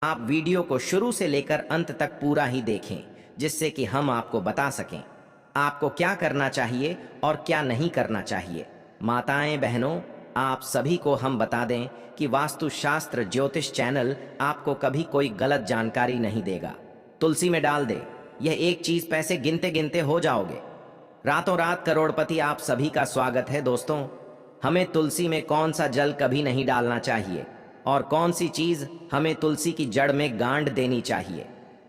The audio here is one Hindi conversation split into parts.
आप वीडियो को शुरू से लेकर अंत तक पूरा ही देखें, जिससे कि हम आपको बता सकें आपको क्या करना चाहिए और क्या नहीं करना चाहिए। माताएं बहनों, आप सभी को हम बता दें कि वास्तुशास्त्र ज्योतिष चैनल आपको कभी कोई गलत जानकारी नहीं देगा। तुलसी में डाल दे, यह एक चीज पैसे गिनते गिनते हो जाओगे, रातों रात करोड़पति। आप सभी का स्वागत है दोस्तों। हमें तुलसी में कौन सा जल कभी नहीं डालना चाहिए और कौन सी चीज हमें तुलसी की जड़ में गांड देनी चाहिए।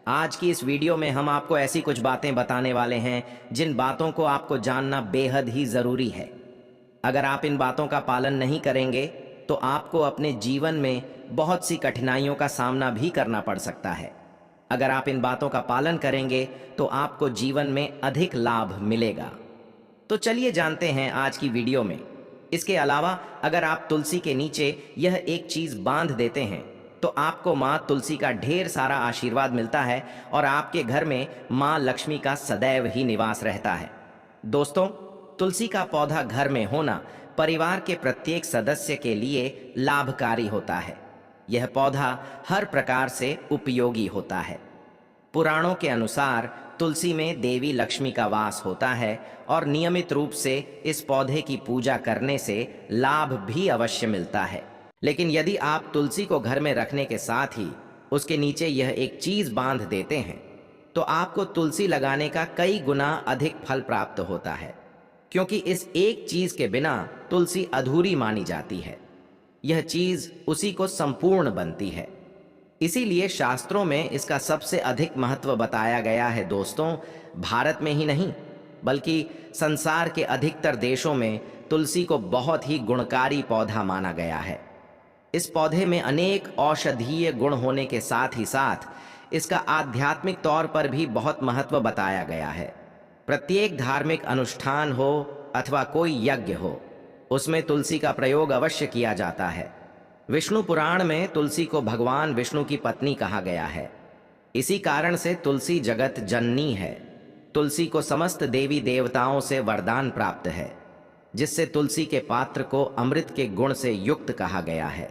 आज की इस वीडियो में हम आपको ऐसी कुछ बातें बताने वाले हैं जिन बातों को आपको जानना बेहद ही जरूरी है। अगर आप इन बातों का पालन नहीं करेंगे तो आपको अपने जीवन में बहुत सी कठिनाइयों का सामना भी करना पड़ सकता है। अगर आप इन बातों का पालन करेंगे तो आपको जीवन में अधिक लाभ मिलेगा। तो चलिए जानते हैं आज की वीडियो में। इसके अलावा अगर आप तुलसी के नीचे यह एक चीज बांध देते हैं तो आपको माँ तुलसी का ढेर सारा आशीर्वाद मिलता है और आपके घर में माँ लक्ष्मी का सदैव ही निवास रहता है। दोस्तों, तुलसी का पौधा घर में होना परिवार के प्रत्येक सदस्य के लिए लाभकारी होता है। यह पौधा हर प्रकार से उपयोगी होता है। पुराणों के अनुसार तुलसी में देवी लक्ष्मी का वास होता है और नियमित रूप से इस पौधे की पूजा करने से लाभ भी अवश्य मिलता है। लेकिन यदि आप तुलसी को घर में रखने के साथ ही उसके नीचे यह एक चीज बांध देते हैं तो आपको तुलसी लगाने का कई गुना अधिक फल प्राप्त होता है, क्योंकि इस एक चीज के बिना तुलसी अधूरी मानी जाती है। यह चीज उसी को संपूर्ण बनती है। इसीलिए शास्त्रों में इसका सबसे अधिक महत्व बताया गया है। दोस्तों, भारत में ही नहीं बल्कि संसार के अधिकतर देशों में तुलसी को बहुत ही गुणकारी पौधा माना गया है। इस पौधे में अनेक औषधीय गुण होने के साथ ही साथ इसका आध्यात्मिक तौर पर भी बहुत महत्व बताया गया है। प्रत्येक धार्मिक अनुष्ठान हो अथवा कोई यज्ञ हो, उसमें तुलसी का प्रयोग अवश्य किया जाता है। विष्णु पुराण में तुलसी को भगवान विष्णु की पत्नी कहा गया है। इसी कारण से तुलसी जगत जननी है। तुलसी को समस्त देवी देवताओं से वरदान प्राप्त है, जिससे तुलसी के पात्र को अमृत के गुण से युक्त कहा गया है।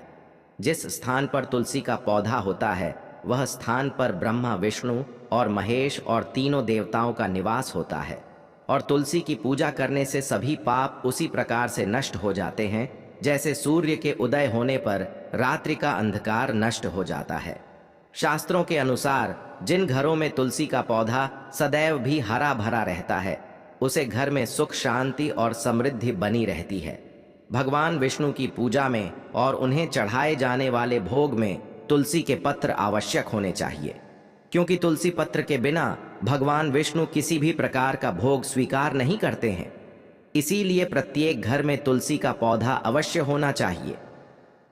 जिस स्थान पर तुलसी का पौधा होता है वह स्थान पर ब्रह्मा, विष्णु और महेश और तीनों देवताओं का निवास होता है। और तुलसी की पूजा करने से सभी पाप उसी प्रकार से नष्ट हो जाते हैं जैसे सूर्य के उदय होने पर रात्रि का अंधकार नष्ट हो जाता है। शास्त्रों के अनुसार जिन घरों में तुलसी का पौधा सदैव भी हरा भरा रहता है उसे घर में सुख, शांति और समृद्धि बनी रहती है। भगवान विष्णु की पूजा में और उन्हें चढ़ाए जाने वाले भोग में तुलसी के पत्र आवश्यक होने चाहिए, क्योंकि तुलसी पत्र के बिना भगवान विष्णु किसी भी प्रकार का भोग स्वीकार नहीं करते हैं। इसीलिए प्रत्येक घर में तुलसी का पौधा अवश्य होना चाहिए।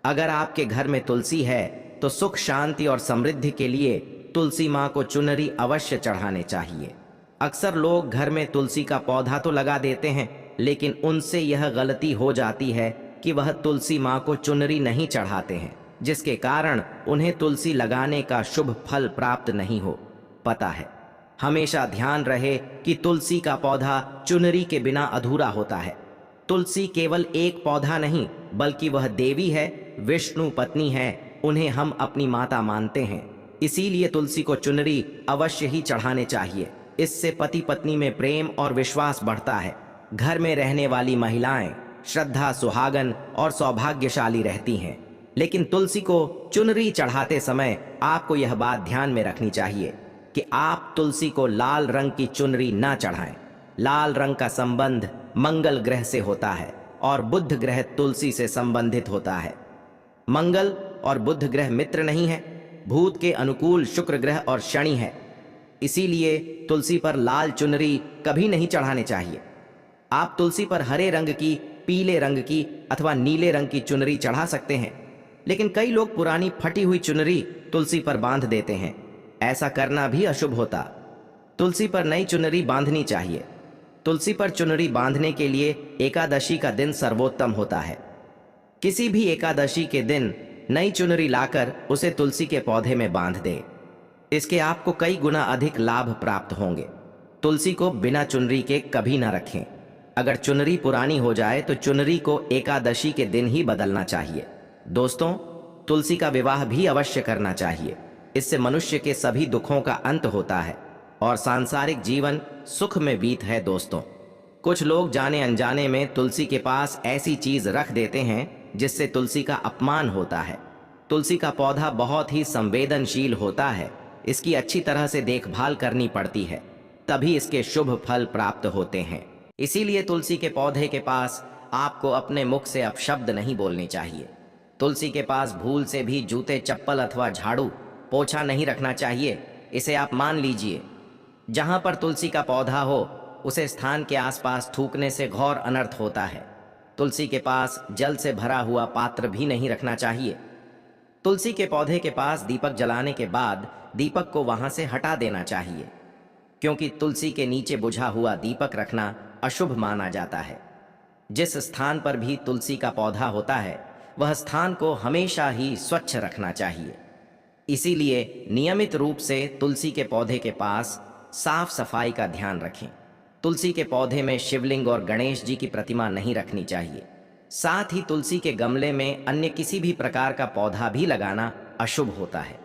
अगर आपके घर में तुलसी है तो सुख, शांति और समृद्धि के लिए तुलसी माँ को चुनरी अवश्य चढ़ाने चाहिए। अक्सर लोग घर में तुलसी का पौधा तो लगा देते हैं, लेकिन उनसे यह गलती हो जाती है कि वह तुलसी माँ को चुनरी नहीं चढ़ाते हैं, जिसके कारण उन्हें तुलसी लगाने का शुभ फल प्राप्त नहीं हो पाता है। हमेशा ध्यान रहे कि तुलसी का पौधा चुनरी के बिना अधूरा होता है। तुलसी केवल एक पौधा नहीं बल्कि वह देवी है, विष्णु पत्नी है, उन्हें हम अपनी माता मानते हैं। इसीलिए तुलसी को चुनरी अवश्य ही चढ़ाने चाहिए। इससे पति पत्नी में प्रेम और विश्वास बढ़ता है। घर में रहने वाली महिलाएं श्रद्धा, सुहागन और सौभाग्यशाली रहती हैं। लेकिन तुलसी को चुनरी चढ़ाते समय आपको यह बात ध्यान में रखनी चाहिए कि आप तुलसी को लाल रंग की चुनरी ना चढ़ाएं। लाल रंग का संबंध मंगल ग्रह से होता है और बुध ग्रह तुलसी से संबंधित होता है। मंगल और बुध ग्रह मित्र नहीं है, भूत के अनुकूल शुक्र ग्रह और शनि है। इसीलिए तुलसी पर लाल चुनरी कभी नहीं चढ़ाने चाहिए। आप तुलसी पर हरे रंग की, पीले रंग की अथवा नीले रंग की चुनरी चढ़ा सकते हैं, लेकिन कई लोग पुरानी फटी हुई चुनरी तुलसी पर बांध देते हैं। ऐसा करना भी अशुभ होता। तुलसी पर नई चुनरी बांधनी चाहिए। तुलसी पर चुनरी बांधने के लिए एकादशी का दिन सर्वोत्तम होता है। किसी भी एकादशी के दिन नई चुनरी लाकर उसे तुलसी के पौधे में बांध दे। इसके आपको कई गुना अधिक लाभ प्राप्त होंगे। तुलसी को बिना चुनरी के कभी ना रखें। अगर चुनरी पुरानी हो जाए तो चुनरी को एकादशी के दिन ही बदलना चाहिए। दोस्तों, तुलसी का विवाह भी अवश्य करना चाहिए। इससे मनुष्य के सभी दुखों का अंत होता है और सांसारिक जीवन सुख में बीत है। दोस्तों, कुछ लोग जाने अनजाने में तुलसी के पास ऐसी चीज रख देते हैं जिससे तुलसी का अपमान होता है। तुलसी का पौधा बहुत ही संवेदनशील होता है। इसकी अच्छी तरह से देखभाल करनी पड़ती है, तभी इसके शुभ फल प्राप्त होते हैं। इसीलिए तुलसी के पौधे के पास आपको अपने मुख से अपशब्द नहीं बोलने चाहिए। तुलसी के पास भूल से भी जूते, चप्पल अथवा झाड़ू पोछा नहीं रखना चाहिए। इसे आप मान लीजिए। जहां पर तुलसी का पौधा हो उसे स्थान के आसपास थूकने से घोर अनर्थ होता है। तुलसी के पास जल से भरा हुआ पात्र भी नहीं रखना चाहिए। तुलसी के पौधे के पास दीपक जलाने के बाद दीपक को वहां से हटा देना चाहिए, क्योंकि तुलसी के नीचे बुझा हुआ दीपक रखना अशुभ माना जाता है। जिस स्थान पर भी तुलसी का पौधा होता है वह स्थान को हमेशा ही स्वच्छ रखना चाहिए। इसीलिए नियमित रूप से तुलसी के पौधे के पास साफ सफाई का ध्यान रखें। तुलसी के पौधे में शिवलिंग और गणेश जी की प्रतिमा नहीं रखनी चाहिए। साथ ही तुलसी के गमले में अन्य किसी भी प्रकार का पौधा भी लगाना अशुभ होता है।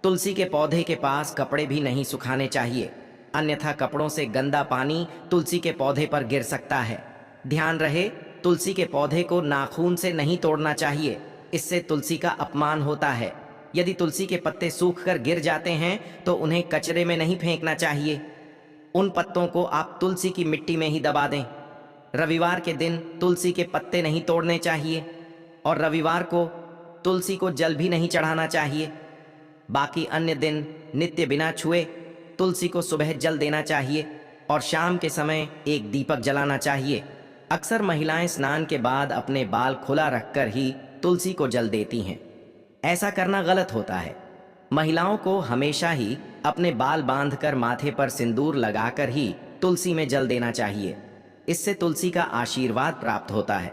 तुलसी के पौधे के पास कपड़े भी नहीं सुखाने चाहिए, अन्यथा कपड़ों से गंदा पानी तुलसी के पौधे पर गिर सकता है। ध्यान रहे, तुलसी के पौधे को नाखून से नहीं तोड़ना चाहिए, इससे तुलसी का अपमान होता है। यदि तुलसी के पत्ते सूख कर गिर जाते हैं तो उन्हें कचरे में नहीं फेंकना चाहिए। उन पत्तों को आप तुलसी की मिट्टी में ही दबा दें। रविवार के दिन तुलसी के पत्ते नहीं तोड़ने चाहिए और रविवार को तुलसी को जल भी नहीं चढ़ाना चाहिए। बाकी अन्य दिन नित्य बिना छुए तुलसी को सुबह जल देना चाहिए और शाम के समय एक दीपक जलाना चाहिए। अक्सर महिलाएं स्नान के बाद अपने बाल खुला रखकर ही तुलसी को जल देती हैं। ऐसा करना गलत होता है। महिलाओं को हमेशा ही अपने बाल बांधकर माथे पर सिंदूर लगाकर ही तुलसी में जल देना चाहिए। इससे तुलसी का आशीर्वाद प्राप्त होता है।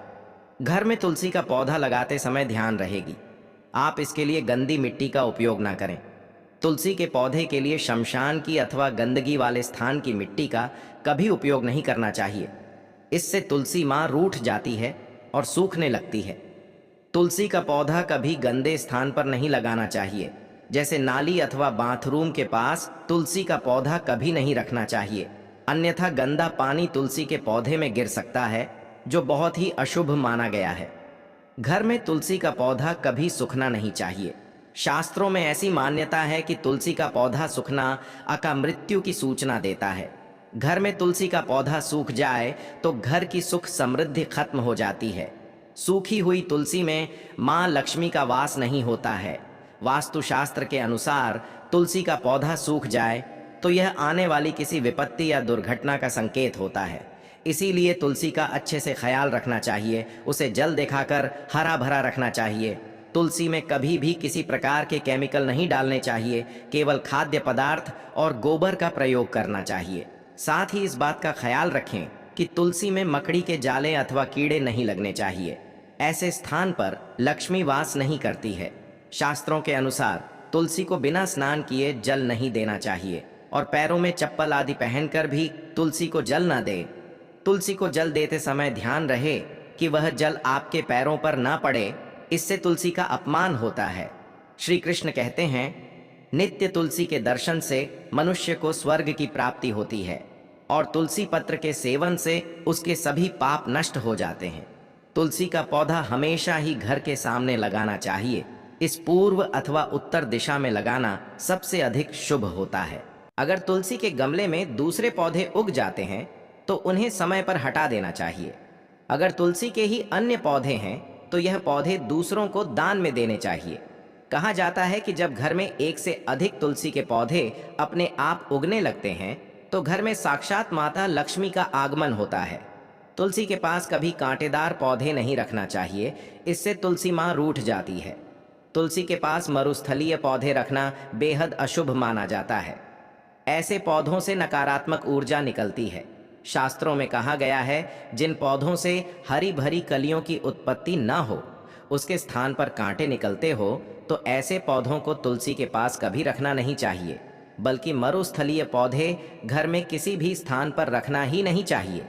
घर में तुलसी का पौधा लगाते समय ध्यान रहेगी, आप इसके लिए गंदी मिट्टी का उपयोग ना करें। तुलसी के पौधे के लिए शमशान की अथवा गंदगी वाले स्थान की मिट्टी का कभी उपयोग नहीं करना चाहिए। इससे तुलसी माँ रूठ जाती है और सूखने लगती है। तुलसी का पौधा कभी गंदे स्थान पर नहीं लगाना चाहिए, जैसे नाली अथवा बाथरूम के पास तुलसी का पौधा कभी नहीं रखना चाहिए, अन्यथा गंदा पानी तुलसी के पौधे में गिर सकता है, जो बहुत ही अशुभ माना गया है। घर में तुलसी का पौधा कभी सूखना नहीं चाहिए। शास्त्रों में ऐसी मान्यता है कि तुलसी का पौधा सूखना अकामृत्यु की सूचना देता है। घर में तुलसी का पौधा सूख जाए तो घर की सुख समृद्धि खत्म हो जाती है। सूखी हुई तुलसी में मां लक्ष्मी का वास नहीं होता है। वास्तुशास्त्र के अनुसार तुलसी का पौधा सूख जाए तो यह आने वाली किसी विपत्ति या दुर्घटना का संकेत होता है। इसीलिए तुलसी का अच्छे से ख्याल रखना चाहिए, उसे जल दिखाकर हरा भरा रखना चाहिए। तुलसी में कभी भी किसी प्रकार के केमिकल नहीं डालने चाहिए, केवल खाद्य पदार्थ और गोबर का प्रयोग करना चाहिए। साथ ही इस बात का ख्याल रखें कि तुलसी में मकड़ी के जाले अथवा कीड़े नहीं लगने चाहिए। ऐसे स्थान पर लक्ष्मी वास नहीं करती है। शास्त्रों के अनुसार तुलसी को बिना स्नान किए जल नहीं देना चाहिए और पैरों में चप्पल आदि पहनकर भी तुलसी को जल न दे। तुलसी को जल देते समय ध्यान रहे कि वह जल आपके पैरों पर ना पड़े, इससे तुलसी का अपमान होता है। श्री कृष्ण कहते हैं, नित्य तुलसी के दर्शन से मनुष्य को स्वर्ग की प्राप्ति होती है और तुलसी पत्र के सेवन से उसके सभी पाप नष्ट हो जाते हैं। तुलसी का पौधा हमेशा ही घर के सामने लगाना चाहिए। इस पूर्व अथवा उत्तर दिशा में लगाना सबसे अधिक शुभ होता है। अगर तुलसी के गमले में दूसरे पौधे उग जाते हैं तो उन्हें समय पर हटा देना चाहिए। अगर तुलसी के ही अन्य पौधे हैं तो यह पौधे दूसरों को दान में देने चाहिए। कहा जाता है कि जब घर में एक से अधिक तुलसी के पौधे अपने आप उगने लगते हैं तो घर में साक्षात माता लक्ष्मी का आगमन होता है। तुलसी के पास कभी कांटेदार पौधे नहीं रखना चाहिए, इससे तुलसी माँ रूठ जाती है। तुलसी के पास मरुस्थलीय पौधे रखना बेहद अशुभ माना जाता है। ऐसे पौधों से नकारात्मक ऊर्जा निकलती है। शास्त्रों में कहा गया है, जिन पौधों से हरी भरी कलियों की उत्पत्ति न हो, उसके स्थान पर कांटे निकलते हो, तो ऐसे पौधों को तुलसी के पास कभी रखना नहीं चाहिए, बल्कि मरुस्थलीय पौधे घर में किसी भी स्थान पर रखना ही नहीं चाहिए।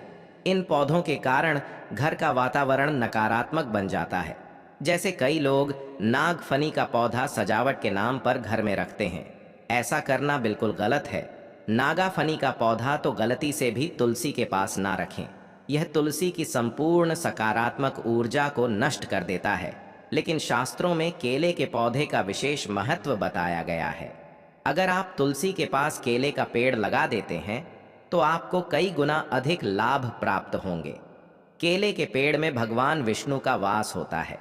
इन पौधों के कारण घर का वातावरण नकारात्मक बन जाता है। जैसे कई लोग नागफनी का पौधा सजावट के नाम पर घर में रखते हैं। ऐसा करना बिल्कुल गलत है। नागाफनी का पौधा तो गलती से भी तुलसी के पास ना रखें। यह तुलसी की संपूर्ण सकारात्मक ऊर्जा को नष्ट कर देता है। लेकिन शास्त्रों में केले के पौधे का विशेष महत्व बताया गया है। अगर आप तुलसी के पास केले का पेड़ लगा देते हैं तो आपको कई गुना अधिक लाभ प्राप्त होंगे। केले के पेड़ में भगवान विष्णु का वास होता है।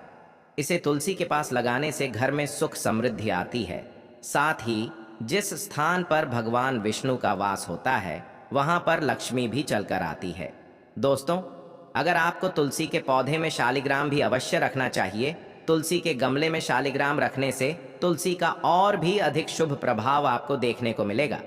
इसे तुलसी के पास लगाने से घर में सुख समृद्धि आती है। साथ ही जिस स्थान पर भगवान विष्णु का वास होता है वहां पर लक्ष्मी भी चलकर आती है। दोस्तों, अगर आपको तुलसी के पौधे में शालिग्राम भी अवश्य रखना चाहिए। तुलसी के गमले में शालिग्राम रखने से तुलसी का और भी अधिक शुभ प्रभाव आपको देखने को मिलेगा।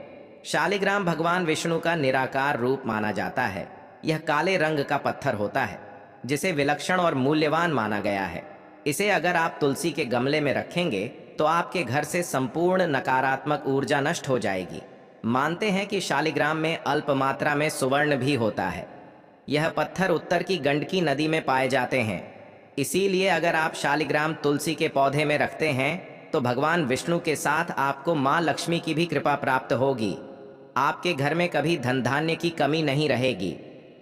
शालिग्राम भगवान विष्णु का निराकार रूप माना जाता है। यह काले रंग का पत्थर होता है जिसे विलक्षण और मूल्यवान माना गया है। इसे अगर आप तुलसी के गमले में रखेंगे तो आपके घर से संपूर्ण नकारात्मक ऊर्जा नष्ट हो जाएगी। मानते हैं कि शालिग्राम में अल्प मात्रा में सुवर्ण भी होता है। यह पत्थर उत्तर की गंडकी नदी में पाए जाते हैं। इसीलिए अगर आप शालिग्राम तुलसी के पौधे में रखते हैं तो भगवान विष्णु के साथ आपको मां लक्ष्मी की भी कृपा प्राप्त होगी। आपके घर में कभी धन धान्य की कमी नहीं रहेगी।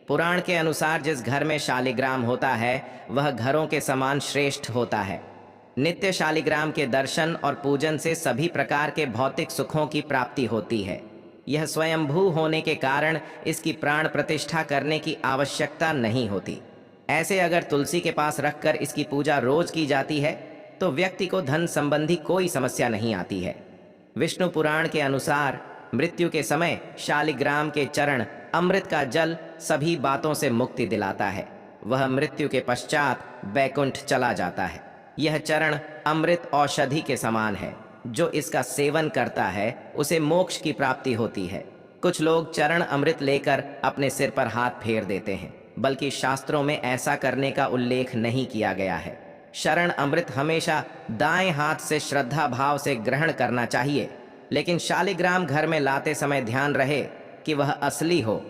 पुराण के अनुसार जिस घर में शालिग्राम होता है वह घरों के समान श्रेष्ठ होता है। नित्य शालिग्राम के दर्शन और पूजन से सभी प्रकार के भौतिक सुखों की प्राप्ति होती है। यह स्वयंभू होने के कारण इसकी प्राण प्रतिष्ठा करने की आवश्यकता नहीं होती। ऐसे अगर तुलसी के पास रखकर इसकी पूजा रोज की जाती है तो व्यक्ति को धन संबंधी कोई समस्या नहीं आती है। विष्णु पुराण के अनुसार मृत्यु के समय शालिग्राम के चरण अमृत का जल सभी बातों से मुक्ति दिलाता है। वह मृत्यु के पश्चात बैकुंठ चला जाता है। यह चरण अमृत औषधि के समान है। जो इसका सेवन करता है उसे मोक्ष की प्राप्ति होती है। कुछ लोग चरण अमृत लेकर अपने सिर पर हाथ फेर देते हैं, बल्कि शास्त्रों में ऐसा करने का उल्लेख नहीं किया गया है। शरण अमृत हमेशा दाएं हाथ से श्रद्धा भाव से ग्रहण करना चाहिए। लेकिन शालिग्राम घर में लाते समय ध्यान रहे कि वह असली हो।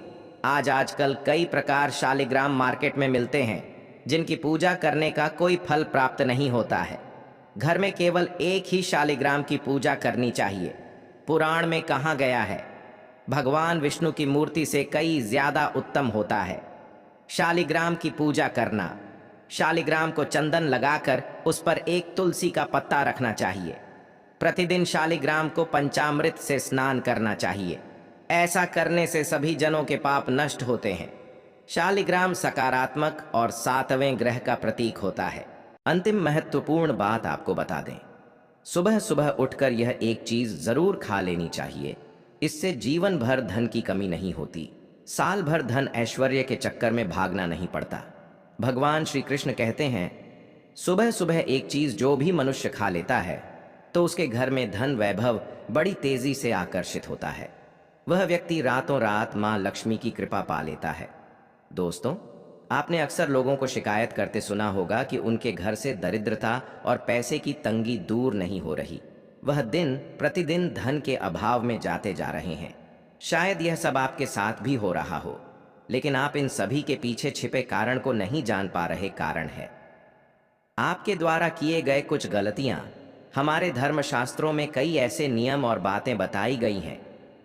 आजकल कई प्रकार शालिग्राम मार्केट में मिलते हैं जिनकी पूजा करने का कोई फल प्राप्त नहीं होता है। घर में केवल एक ही शालिग्राम की पूजा करनी चाहिए। पुराण में कहा गया है भगवान विष्णु की मूर्ति से कई ज्यादा उत्तम होता है शालिग्राम की पूजा करना। शालिग्राम को चंदन लगाकर उस पर एक तुलसी का पत्ता रखना चाहिए। प्रतिदिन शालिग्राम को पंचामृत से स्नान करना चाहिए। ऐसा करने से सभी जनों के पाप नष्ट होते हैं। शालिग्राम सकारात्मक और 7वें ग्रह का प्रतीक होता है। अंतिम महत्वपूर्ण बात आपको बता दें, सुबह सुबह उठकर यह एक चीज जरूर खा लेनी चाहिए। इससे जीवन भर धन की कमी नहीं होती। साल भर धन ऐश्वर्य के चक्कर में भागना नहीं पड़ता। भगवान श्री कृष्ण कहते हैं, सुबह सुबह एक चीज जो भी मनुष्य खा लेता है तो उसके घर में धन वैभव बड़ी तेजी से आकर्षित होता है। वह व्यक्ति रातों रात मां लक्ष्मी की कृपा पा लेता है। दोस्तों, आपने अक्सर लोगों को शिकायत करते सुना होगा कि उनके घर से दरिद्रता और पैसे की तंगी दूर नहीं हो रही। वह दिन प्रतिदिन धन के अभाव में जाते जा रहे हैं। शायद यह सब आपके साथ भी हो रहा हो, लेकिन आप इन सभी के पीछे छिपे कारण को नहीं जान पा रहे। कारण है आपके द्वारा किए गए कुछ गलतियां। हमारे धर्मशास्त्रों में कई ऐसे नियम और बातें बताई गई हैं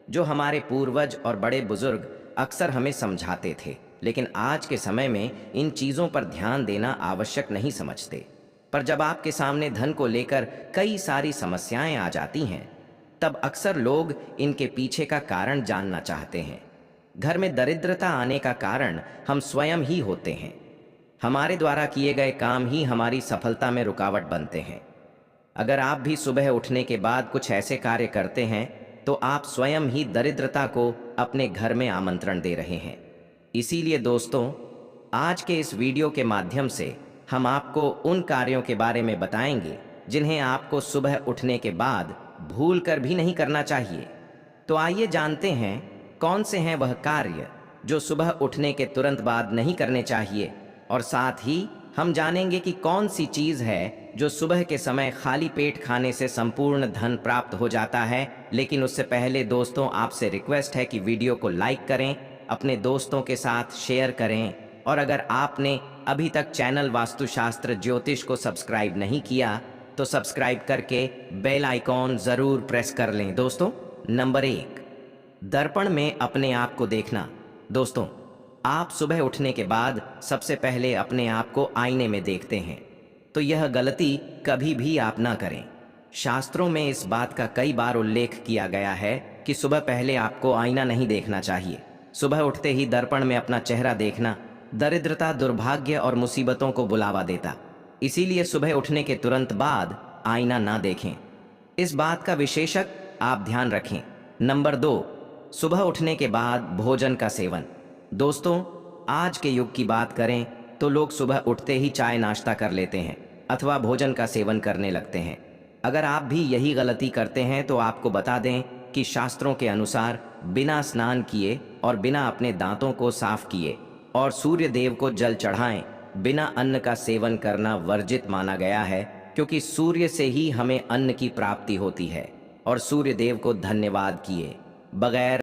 जो हमारे पूर्वज और बड़े बुजुर्ग अक्सर हमें समझाते थे, लेकिन आज के समय में इन चीज़ों पर ध्यान देना आवश्यक नहीं समझते। पर जब आपके सामने धन को लेकर कई सारी समस्याएं आ जाती हैं, तब अक्सर लोग इनके पीछे का कारण जानना चाहते हैं। घर में दरिद्रता आने का कारण हम स्वयं ही होते हैं। हमारे द्वारा किए गए काम ही हमारी सफलता में रुकावट बनते हैं। अगर आप भी सुबह उठने के बाद कुछ ऐसे कार्य करते हैं तो आप स्वयं ही दरिद्रता को अपने घर में आमंत्रण दे रहे हैं। इसीलिए दोस्तों, आज के इस वीडियो के माध्यम से हम आपको उन कार्यों के बारे में बताएंगे जिन्हें आपको सुबह उठने के बाद भूल कर भी नहीं करना चाहिए। तो आइए जानते हैं कौन से हैं वह कार्य जो सुबह उठने के तुरंत बाद नहीं करने चाहिए, और साथ ही हम जानेंगे कि कौन सी चीज है जो सुबह के समय खाली पेट खाने से संपूर्ण धन प्राप्त हो जाता है। लेकिन उससे पहले दोस्तों, आपसे रिक्वेस्ट है कि वीडियो को लाइक करें, अपने दोस्तों के साथ शेयर करें, और अगर आपने अभी तक चैनल वास्तुशास्त्र ज्योतिष को सब्सक्राइब नहीं किया तो सब्सक्राइब करके बेल आइकॉन जरूर प्रेस कर लें। दोस्तों, नंबर 1, दर्पण में अपने आप को देखना। दोस्तों, आप सुबह उठने के बाद सबसे पहले अपने आप को आईने में देखते हैं, तो यह गलती कभी भी आप ना करें। शास्त्रों में इस बात का कई बार उल्लेख किया गया है कि सुबह पहले आपको आईना नहीं देखना चाहिए। सुबह उठते ही दर्पण में अपना चेहरा देखना दरिद्रता, दुर्भाग्य और मुसीबतों को बुलावा देता। इसीलिए सुबह उठने के तुरंत बाद आईना ना देखें। इस बात का विशेषक आप ध्यान रखें। नंबर 2, सुबह उठने के बाद भोजन का सेवन। दोस्तों, आज के युग की बात करें तो लोग सुबह उठते ही चाय नाश्ता कर लेते हैं अथवा भोजन का सेवन करने लगते हैं। अगर आप भी यही गलती करते हैं तो आपको बता दें कि शास्त्रों के अनुसार बिना स्नान किए और बिना अपने दांतों को साफ किए और सूर्य देव को जल चढ़ाएं बिना अन्न का सेवन करना वर्जित माना गया है, क्योंकि सूर्य से ही हमें अन्न की प्राप्ति होती है और सूर्य देव को धन्यवाद किए बगैर